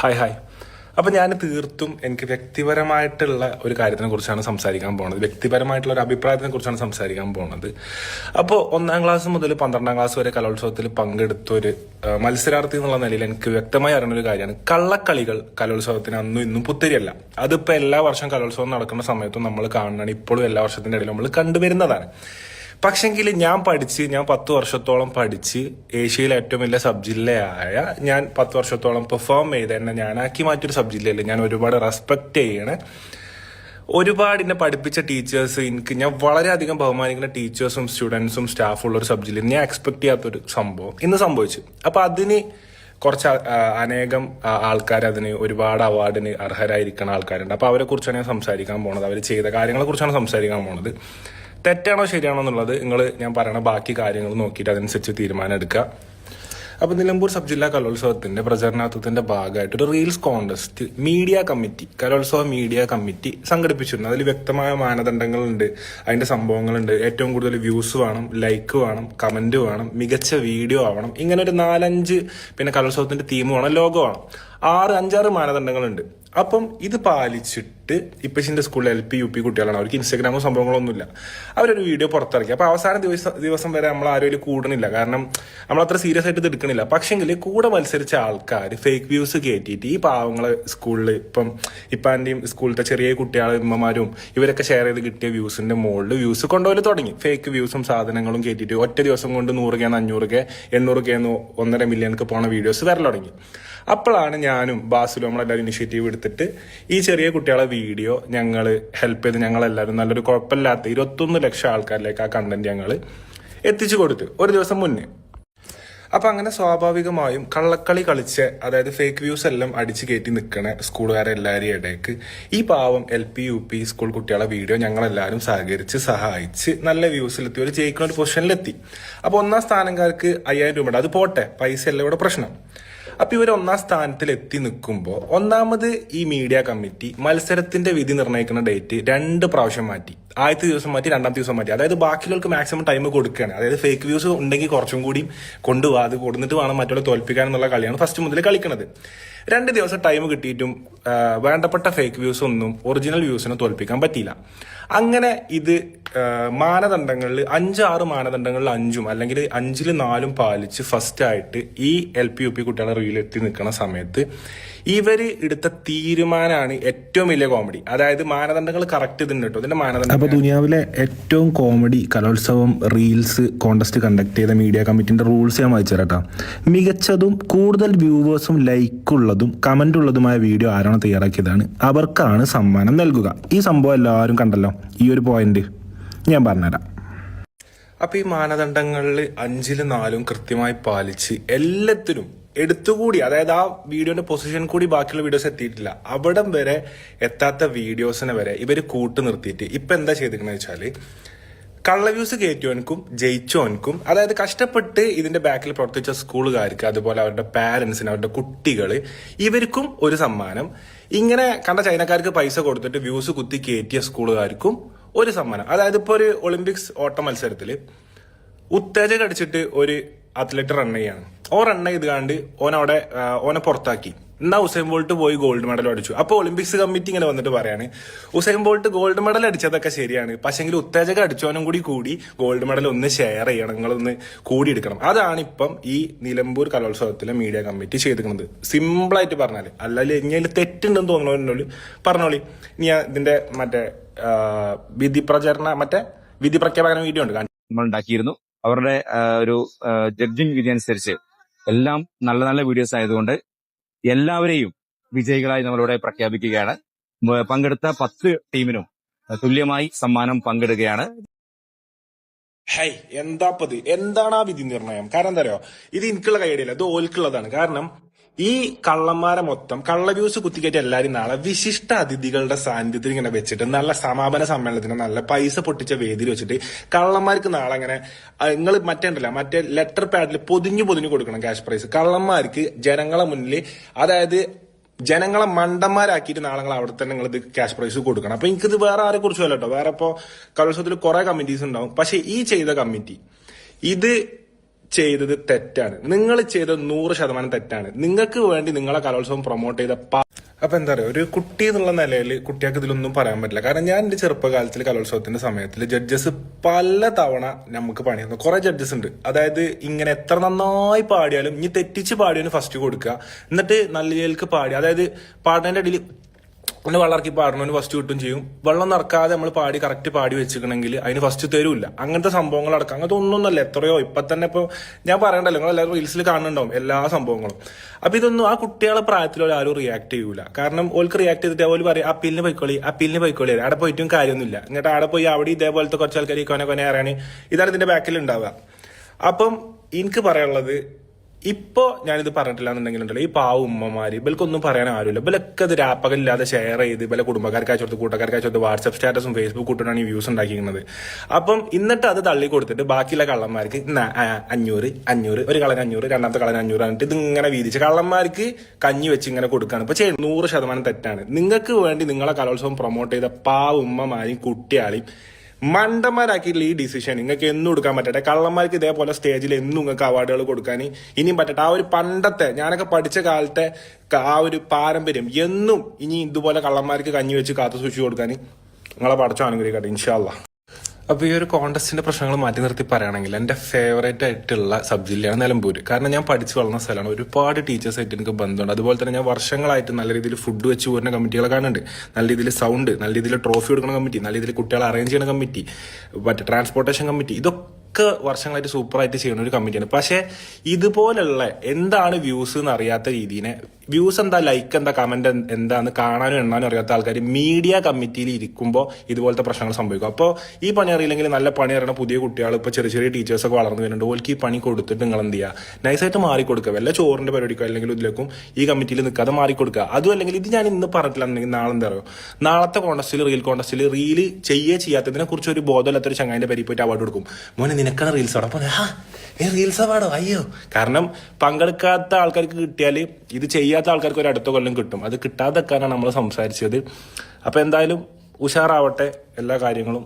Hi hi. അപ്പൊ ഞാൻ തീർത്തും എനിക്ക് വ്യക്തിപരമായിട്ടുള്ള ഒരു കാര്യത്തിനെ കുറിച്ചാണ് സംസാരിക്കാൻ പോകുന്നത്. വ്യക്തിപരമായിട്ടുള്ള ഒരു അഭിപ്രായത്തിനെ കുറിച്ചാണ് സംസാരിക്കാൻ പോകുന്നത്. അപ്പോൾ 1ാം ക്ലാസ് മുതൽ 12ാം ക്ലാസ് വരെ കലോത്സവത്തിൽ പങ്കെടുത്ത ഒരു മത്സരാർത്ഥി എന്നുള്ള നിലയിൽ എനിക്ക് വ്യക്തമായി അറിയുന്ന ഒരു കാര്യമാണ്, കള്ളക്കളികൾ കലോത്സവത്തിന് അന്നും ഇന്നും പുത്തിരിയല്ല. അതിപ്പോ എല്ലാ വർഷവും കലോത്സവം നടക്കുന്ന സമയത്തും നമ്മൾ കാണുന്നതാണ്, ഇപ്പോഴും എല്ലാ വർഷത്തിന്റെ ഇടയിൽ നമ്മൾ കണ്ടുവരുന്നതാണ്. പക്ഷെങ്കിൽ ഞാൻ 10 വർഷത്തോളം പഠിച്ച് ഏഷ്യയിലെ ഏറ്റവും വലിയ സബ് ജില്ലയായ ഞാൻ 10 വർഷത്തോളം പെർഫോം ചെയ്ത് എന്നെ ഞാനാക്കി മാറ്റിയൊരു സബ് ജില്ലയിൽ ഞാൻ ഒരുപാട് റെസ്പെക്ട് ചെയ്യണ, ഒരുപാട് എന്നെ പഠിപ്പിച്ച ടീച്ചേഴ്സ്, ഞാൻ വളരെയധികം ബഹുമാനിക്കുന്ന ടീച്ചേഴ്സും സ്റ്റുഡൻസും സ്റ്റാഫും ഉള്ള ഒരു സബ് ജില്ലയിൽ ഞാൻ എക്സ്പെക്ട് ചെയ്യാത്തൊരു സംഭവം ഇന്ന് സംഭവിച്ചു. അപ്പൊ അതിന് കുറച്ച് അനേകം ആൾക്കാർ, അതിന് ഒരുപാട് അവാർഡിന് അർഹരായിരിക്കുന്ന ആൾക്കാരുണ്ട്. അപ്പൊ അവരെ കുറിച്ചാണ് ഞാൻ സംസാരിക്കാൻ പോണത്. അവർ ചെയ്ത കാര്യങ്ങളെ കുറിച്ചാണ് സംസാരിക്കാൻ പോണത്. തെറ്റാണോ ശരിയാണോ എന്നുള്ളത് ഞാൻ പറയണ ബാക്കി കാര്യങ്ങൾ നോക്കിയിട്ട് അതനുസരിച്ച് തീരുമാനം എടുക്കുക. അപ്പൊ നിലമ്പൂർ സബ് ജില്ലാ കലോത്സവത്തിന്റെ പ്രചരണാത്വത്തിന്റെ ഭാഗമായിട്ട് ഒരു റീൽസ് കോൺടെസ്റ്റ് മീഡിയ കമ്മിറ്റി, കലോത്സവ മീഡിയ കമ്മിറ്റി സംഘടിപ്പിച്ചിരുന്നു. അതിൽ വ്യക്തമായ മാനദണ്ഡങ്ങളുണ്ട്, അതിന്റെ സംഭവങ്ങളുണ്ട്. ഏറ്റവും കൂടുതൽ വ്യൂസ് വേണം, ലൈക്ക് വേണം, കമന്റ് വേണം, മികച്ച വീഡിയോ ആവണം, ഇങ്ങനെ ഒരു 4-5 പിന്നെ കലോത്സവത്തിന്റെ തീം വേണം, ലോഗോ വേണം, 5-6 മാനദണ്ഡങ്ങളുണ്ട്. അപ്പം ഇത് പാലിച്ചിട്ട് ഇപ്പച്ചിന്റെ സ്കൂളിൽ LP UP കുട്ടികളാണ്, അവർക്ക് ഇൻസ്റ്റാഗ്രാമോ സംഭവങ്ങളൊന്നുമില്ല. അവരൊരു വീഡിയോ പുറത്തിറക്കി. അപ്പൊ അവസാന ദിവസം വരെ നമ്മൾ ആരും കൂടണില്ല, കാരണം നമ്മൾ അത്ര സീരിയസ് ആയിട്ട് ഇത് എടുക്കണില്ല. പക്ഷെങ്കിൽ കൂടെ മത്സരിച്ച ആൾക്കാർ ഫേക്ക് വ്യൂസ് കയറ്റിയിട്ട് ഈ പാവങ്ങളെ സ്കൂളിൽ ഇപ്പാന്റെയും സ്കൂളിലത്തെ ചെറിയ കുട്ടികളും ഉമ്മമാരും ഇവരൊക്കെ ഷെയർ ചെയ്ത് കിട്ടിയ വ്യൂസിന്റെ മുകളിൽ വ്യൂസ് കൊണ്ടുപോയി തുടങ്ങി. ഫേക്ക് വ്യൂസും സാധനങ്ങളും കയറ്റിയിട്ട് ഒറ്റ ദിവസം കൊണ്ട് 100K 500K 800K 1.5 മില്യണിക്ക് പോണ വീഡിയോസ് വരൽ തുടങ്ങി. അപ്പോഴാണ് ഞാനും ബാസിലും നമ്മളെല്ലാവരും ഇനിഷ്യേറ്റീവ് എടുത്തിട്ട് ഈ ചെറിയ കുട്ടികളെ വീഡിയോ ഞങ്ങൾ ഹെൽപ്പ് ചെയ്ത് ഞങ്ങളെല്ലാവരും നല്ലൊരു കുഴപ്പമില്ലാത്ത 21 ലക്ഷം ആൾക്കാരിലേക്ക് ആ കണ്ടന്റ് ഞങ്ങൾ എത്തിച്ചു കൊടുത്തു ഒരു ദിവസം മുന്നേ. അപ്പൊ അങ്ങനെ സ്വാഭാവികമായും കള്ളക്കളി കളിച്ച്, അതായത് ഫേക്ക് വ്യൂസ് എല്ലാം അടിച്ചു കയറ്റി നിൽക്കണ സ്കൂളുകാരെല്ലാവരും ഇടയ്ക്ക് ഈ പാവം LP UP സ്കൂൾ കുട്ടികളെ വീഡിയോ ഞങ്ങളെല്ലാവരും സഹകരിച്ച് സഹായിച്ച് നല്ല വ്യൂസിലെത്തി ഒരു ജയിക്കുന്ന ഒരു പൊസിഷനിലെത്തി. അപ്പൊ 1ാം സ്ഥാനക്കാർക്ക് 5000 രൂപ ഉണ്ട്. അത് പോട്ടെ, പൈസ അല്ല ഇവിടെ പ്രശ്നം. അപ്പൊ ഇവർ 1ാം സ്ഥാനത്തിൽ എത്തി നിൽക്കുമ്പോൾ ഒന്നാമത് ഈ മീഡിയ കമ്മിറ്റി മത്സരത്തിന്റെ വിധി നിർണ്ണയിക്കുന്ന ഡേറ്റ് 2 പ്രാവശ്യം മാറ്റി. ആദ്യത്തെ ദിവസം മാറ്റി, 2ാമത്തെ ദിവസം മാറ്റി. അതായത് ബാക്കിയുള്ളവർക്ക് മാക്സിമം ടൈം കൊടുക്കുകയാണ്. അതായത് ഫേക്ക് വ്യൂസ് ഉണ്ടെങ്കിൽ കുറച്ചും കൂടി കൊണ്ടുപോകാം, അത് കൊടുത്തിട്ട് വേണം മറ്റുള്ള തോൽപ്പിക്കാൻ എന്നുള്ള കളിയാണ് ഫസ്റ്റ് മുതൽ കളിക്കുന്നത്. 2 ദിവസം ടൈം കിട്ടിയിട്ടും വേണ്ടപ്പെട്ട ഫേക്ക് വ്യൂസ് ഒന്നും ഒറിജിനൽ വ്യൂസിനെ തോൽപ്പിക്കാൻ പറ്റിയില്ല. അങ്ങനെ ഇത് മാനദണ്ഡങ്ങളിൽ 5-6 മാനദണ്ഡങ്ങളിൽ 5ഉം അല്ലെങ്കിൽ 5-ൽ 4ഉം പാലിച്ച് ഫസ്റ്റ് ആയിട്ട് ഈ LP UP കുട്ടികളെ റീലെത്തി നിൽക്കുന്ന സമയത്ത് ഇവര് എടുത്ത തീരുമാനമാണ് ഏറ്റവും വലിയ കോമഡി. അതായത് മാനദണ്ഡങ്ങൾ കറക്റ്റ് ഇതുണ്ട് കേട്ടോ, ഇതിന്റെ മാനദണ്ഡം. അപ്പൊ ദുനിയാവിലെ ഏറ്റവും കോമഡി കലോത്സവം റീൽസ് കോൺടെസ്റ്റ് കണ്ടക്ട് ചെയ്ത മീഡിയ കമ്മിറ്റിന്റെ റൂൾസ് ഞാൻ വായിച്ചു തരാം. മികച്ചതും കൂടുതൽ വ്യൂവേഴ്സും ലൈക്കുള്ളതും കമന്റ് ഉള്ളതുമായ വീഡിയോ ആരാണ് തയ്യാറാക്കിയതാണ് അവർക്കാണ് സമ്മാനം നൽകുക. ഈ സംഭവം എല്ലാവരും കണ്ടല്ലോ, ഈ ഒരു പോയിന്റ് ഞാൻ പറഞ്ഞുതരാം. അപ്പൊ ഈ മാനദണ്ഡങ്ങളിൽ 5-ൽ 4ഉം കൃത്യമായി പാലിച്ച് എല്ലാത്തിനും എടുത്തുകൂടി, അതായത് ആ വീഡിയോന്റെ പൊസിഷൻ കൂടി ബാക്കിയുള്ള വീഡിയോസ് എത്തിയിട്ടില്ല, അവിടം വരെ എത്താത്ത വീഡിയോസിനെ വരെ ഇവര് കൂട്ടു നിർത്തിയിട്ട് ഇപ്പൊ എന്താ ചെയ്തിരിക്കുന്നത് വെച്ചാല് കള്ളവ്യൂസ് കയറ്റിയവനക്കും ജയിച്ചവനക്കും, അതായത് കഷ്ടപ്പെട്ട് ഇതിന്റെ ബാക്കിൽ പ്രവർത്തിച്ച സ്കൂളുകാർക്ക്, അതുപോലെ അവരുടെ പാരന്റ്സിന്, അവരുടെ കുട്ടികള്, ഇവർക്കും ഒരു സമ്മാനം. ഇങ്ങനെ കണ്ട ചൈനക്കാർക്ക് പൈസ കൊടുത്തിട്ട് വ്യൂസ് കുത്തി കയറ്റിയ സ്കൂളുകാർക്കും ഒരു സമ്മാനം. അതായത് ഇപ്പൊ ഒരു ഒളിമ്പിക്സ് ഓട്ട മത്സരത്തില് ഉത്തേജകം അടിച്ചിട്ട് ഒരു അത്ലറ്റ് റൺ ചെയ്യാണ്. റൺ ചെയ്ത് ഓനെ പുറത്താക്കി. എന്നാ ഉസൈൻ ബോൾട്ട് പോയി ഗോൾഡ് മെഡൽ അടിച്ചു. അപ്പൊ ഒളിമ്പിക്സ് കമ്മിറ്റി ഇങ്ങനെ വന്നിട്ട് പറയാണ്, ഉസൈൻ ബോൾട്ട് ഗോൾഡ് മെഡൽ അടിച്ചതൊക്കെ ശരിയാണ്, പക്ഷെങ്കിൽ ഉത്തേജകം അടിച്ചവനും കൂടി ഗോൾഡ് മെഡൽ ഒന്ന് ഷെയർ ചെയ്യണം, നിങ്ങളൊന്ന് കൂടിയെടുക്കണം. അതാണ് ഇപ്പം ഈ നിലമ്പൂർ കലോത്സവത്തിലെ മീഡിയ കമ്മിറ്റി ചെയ്തിരിക്കുന്നത്. സിമ്പിളായിട്ട് പറഞ്ഞാല്, അല്ലെങ്കിൽ ഇങ്ങനെ തെറ്റുണ്ടെന്ന് തോന്നണോന്നോളി പറഞ്ഞോളി. ഇനി ഇതിന്റെ വിധി പ്രഖ്യാപന വീഡിയോ ഉണ്ട് നമ്മൾ ഉണ്ടാക്കിയിരുന്നു. അവരുടെ ഒരു ജഡ്ജിങ് വിധി അനുസരിച്ച് എല്ലാം നല്ല നല്ല വീഡിയോസ് ആയതുകൊണ്ട് എല്ലാവരെയും വിജയികളായി നമ്മളിവിടെ പ്രഖ്യാപിക്കുകയാണ്. പങ്കെടുത്ത 10 ടീമിനും തുല്യമായി സമ്മാനം പങ്കിടുകയാണ്. എന്താണ് ആ വിധി നിർണയം? കാരണം എന്താ പറയുക, ഇത് എനിക്കുള്ള കൈയടിയല്ല, ഇത് ഓൽക്കുള്ളതാണ്. കാരണം ഈ കള്ളന്മാരെ മൊത്തം കള്ള വ്യൂസ് കുത്തിക്കയറ്റി എല്ലാരും നാളെ വിശിഷ്ട അതിഥികളുടെ സാന്നിധ്യത്തിൽ ഇങ്ങനെ വെച്ചിട്ട് നല്ല സമാപന സമ്മേളനത്തിന് നല്ല പൈസ പൊട്ടിച്ച വേദിയിൽ വെച്ചിട്ട് കള്ളന്മാർക്ക് നാളെ അങ്ങനെ നിങ്ങൾ മറ്റേ ലെറ്റർ പാഡിൽ പൊതിഞ്ഞു കൊടുക്കണം ക്യാഷ് പ്രൈസ്. കള്ളന്മാർക്ക് ജനങ്ങളെ മുന്നിൽ, അതായത് ജനങ്ങളെ മണ്ടന്മാരാക്കിയിട്ട് നാളെ അവിടെ തന്നെ നിങ്ങൾ ഇത് ക്യാഷ് പ്രൈസ് കൊടുക്കണം. അപ്പൊ എനിക്കിത് വേറെ ആരെ കുറിച്ചും അല്ല കേട്ടോ, വേറെ ഇപ്പോ കലോത്സവത്തിൽ കുറെ കമ്മിറ്റീസ് ഉണ്ടാവും. പക്ഷെ ഈ ചെയ്ത കമ്മിറ്റി ഇത് ചെയ്തത് തെറ്റാണ്. നിങ്ങൾ ചെയ്തത് 100% തെറ്റാണ്. നിങ്ങൾക്ക് വേണ്ടി നിങ്ങളെ കലോത്സവം പ്രൊമോട്ട് ചെയ്ത അപ്പൊ എന്താ പറയുക, ഒരു കുട്ടി എന്നുള്ള നിലയിൽ കുട്ടികൾക്ക് ഇതിലൊന്നും പറയാൻ പറ്റില്ല. കാരണം ഞാൻ എന്റെ ചെറുപ്പകാലത്തിൽ കലോത്സവത്തിന്റെ സമയത്തിൽ ജഡ്ജസ് പല തവണ നമുക്ക് പണി തന്നു. കുറെ ജഡ്ജസ് ഉണ്ട്, അതായത് ഇങ്ങനെ എത്ര നന്നായി പാടിയാലും ഇനി തെറ്റിച്ച് പാടിയതിന് ഫസ്റ്റ് കൊടുക്കുക, എന്നിട്ട് നല്ല രീതിയിലേക്ക് പാടി, അതായത് പാടുന്നതിന്റെ ഇടയിൽ ഒന്ന് വെള്ളമിറക്കി പാടണവന് ഫസ്റ്റ് കിട്ടും ചെയ്യും. വെള്ളം നിറക്കാതെ നമ്മൾ പാടി കറക്റ്റ് പാടി വെച്ചിട്ടുണ്ടെങ്കിൽ അതിന് ഫസ്റ്റ് തരൂല്ല. അങ്ങനത്തെ സംഭവങ്ങൾ അടക്കം, അങ്ങനത്തെ ഒന്നൊന്നല്ല, എത്രയോ ഇപ്പൊ തന്നെ ഇപ്പൊ ഞാൻ പറയണ്ടല്ലോ, നിങ്ങൾ എല്ലാവരും റീൽസിൽ കാണുന്നുണ്ടാവും എല്ലാ സംഭവങ്ങളും. അപ്പൊ ഇതൊന്നും ആ കുട്ടികളെ പ്രായത്തിൽ ആരും റിയാക്ട് ചെയ്യൂല. കാരണം ഓൾക്ക് റിയാക്ട് ചെയ്തിട്ട് ഓല് പറയും അപ്പീലിന് പോയിക്കോളി അവിടെ പോയിട്ടും കാര്യമൊന്നുമില്ല. എന്നിട്ട് അവിടെ പോയി അവിടെ ഇതേപോലത്തെ കുറച്ച് ആൾക്കാർ കൊനെ അറിയാണ്, ഇതാണ് ഇതിന്റെ ബാക്കിൽ ഉണ്ടാവുക. അപ്പം എനിക്ക് പറയാനുള്ളത്, ഇപ്പൊ ഞാനിത് പറഞ്ഞിട്ടില്ല എന്നുണ്ടെങ്കിലുണ്ടല്ലോ, ഈ പാവ ഉമ്മമാര് ഇവൽക്കൊന്നും പറയാൻ ആരുമില്ല. ഇവലൊക്കെ ഇത് രാപ്പകലില്ലാതെ ഷെയർ ചെയ്ത് ഇവലെ കുടുംബക്കാർക്ക് അയച്ചോടുത്ത് കൂട്ടക്കാർക്ക് അയച്ചോടുത്ത് വാട്സ്ആപ്പ് സ്റ്റാറ്റസും ഫേസ്ബുക്ക് കൂട്ടാണ് ഈ വ്യൂസ് ഉണ്ടാക്കിയിരുന്നത്. അപ്പം എന്നിട്ട് അത് തള്ളി കൊടുത്തിട്ട് ബാക്കിയുള്ള കള്ളന്മാർക്ക് 500 ഒരു കളന് 500 രണ്ടാമത്തെ കളന് 500 എന്നിട്ട് ഇതിങ്ങനെ വീതിച്ച് കള്ളന്മാർക്ക് കഞ്ഞി വെച്ച് ഇങ്ങനെ കൊടുക്കാണ്. ഇപ്പൊ 100% തെറ്റാണ്. നിങ്ങൾക്ക് വേണ്ടി നിങ്ങളെ കലോത്സവം പ്രൊമോട്ട് ചെയ്ത പാവ ഉമ്മമാരെയും കുട്ടിയാളെയും മണ്ടന്മാരാക്കിയിട്ടുള്ള ഈ ഡിസിഷൻ നിങ്ങൾക്ക് എന്നും കൊടുക്കാൻ പറ്റട്ടെ. കള്ളന്മാർക്ക് ഇതേപോലെ സ്റ്റേജിൽ എന്നും നിങ്ങൾക്ക് അവാർഡുകൾ കൊടുക്കാൻ ഇനിയും പറ്റട്ടെ. ആ ഒരു പണ്ടത്തെ ഞാനൊക്കെ പഠിച്ച കാലത്തെ ആ ഒരു പാരമ്പര്യം എന്നും ഇനി ഇതുപോലെ കള്ളന്മാർക്ക് കഞ്ഞി വെച്ച് കാത്തു സൂക്ഷിച്ചു കൊടുക്കാൻ നിങ്ങളെ പഠിച്ച അനുഗ്രഹിക്കട്ടെ ഇൻഷാ അല്ലാഹ്. അപ്പൊ ഈ ഒരു കോൺടെസ്റ്റിന്റെ പ്രശ്നങ്ങൾ മാറ്റി നിർത്തി പറയുകയാണെങ്കിൽ എന്റെ ഫേവറേറ്റ് ആയിട്ടുള്ള സബ് ജില്ലയാണ് നിലമ്പൂര്. കാരണം ഞാൻ പഠിച്ചു വളർന്ന സ്ഥലമാണ്, ഒരുപാട് ടീച്ചേഴ്സ് ആയിട്ട് എനിക്ക് ബന്ധമുണ്ട്. അതുപോലെ തന്നെ ഞാൻ വർഷങ്ങളായിട്ട് നല്ല രീതിയിൽ ഫുഡ് വെച്ച് പോരുന്ന കമ്മിറ്റികളെ കാണുന്നുണ്ട്. നല്ല രീതിയിൽ സൗണ്ട്, നല്ല രീതിയിൽ ട്രോഫി കൊടുക്കുന്ന കമ്മിറ്റി, നല്ല രീതിയിൽ കുട്ടികളെ അറേഞ്ച് ചെയ്യുന്ന കമ്മിറ്റി, മറ്റേ ട്രാൻസ്പോർട്ടേഷൻ കമ്മിറ്റി, ഇതൊക്കെ വർഷങ്ങളായിട്ട് സൂപ്പറായിട്ട് ചെയ്യുന്ന ഒരു കമ്മിറ്റിയാണ്. പക്ഷെ ഇതുപോലുള്ള എന്താണ് വ്യൂസ് എന്ന് അറിയാത്ത രീതിനെ, വ്യൂസ് എന്താ, ലൈക്ക് എന്താ, കമന്റ് എന്താന്ന് കാണാനും എണ്ണാനും അറിയാത്ത ആൾക്കാർ മീഡിയ കമ്മിറ്റിയിൽ ഇരിക്കുമ്പോൾ ഇതുപോലത്തെ പ്രശ്നങ്ങൾ സംഭവിക്കും. അപ്പോൾ ഈ പണി അറിയില്ലെങ്കിൽ നല്ല പണി അറിയണ പുതിയ കുട്ടികൾ, ഇപ്പോൾ ചെറിയ ചെറിയ ടീച്ചേഴ്സൊക്കെ വളർന്നു വരുന്നുണ്ട്. ഓൾക്ക് ഈ പണി കൊടുത്തിട്ട് നിങ്ങൾ എന്ത് ചെയ്യുക, നൈസായിട്ട് മാറിക്കൊടുക്കുക. വല്ല ചോറിന്റെ പരിപാടിക്കോ അല്ലെങ്കിൽ ഇതിലേക്കും ഈ കമ്മിറ്റിയിൽ നിൽക്കാതെ മാറിക്കൊടുക്കുക. അതും അല്ലെങ്കിൽ ഇത് ഞാൻ ഇന്ന് പറഞ്ഞിട്ടില്ലെന്നുണ്ടെങ്കിൽ നാളെ എന്താ പറയുക, നാളത്തെ കോൺടെസ്റ്റിൽ റീല് ചെയ്യാത്തതിനെ കുറിച്ച് ഒരു ബോധമില്ലാത്തൊരു ചങ്ങായിന്റെ പേരിൽ പോയിട്ട് അവാർഡ് കൊടുക്കും. മോനെ നിനക്കാണ് റീൽസ് അവിടെ റീൽസ് അവാർഡോ അയ്യോ. കാരണം പങ്കെടുക്കാത്ത ആൾക്കാർക്ക് കിട്ടിയാൽ ഇത് ചെയ്യാത്ത ആൾക്കാർക്ക് ഒരു അടുത്ത കൊല്ലം കിട്ടും. അത് കിട്ടാതെക്കാനാണ് നമ്മൾ സംസാരിച്ചത്. അപ്പൊ എന്തായാലും ഉഷാറാവട്ടെ എല്ലാ കാര്യങ്ങളും.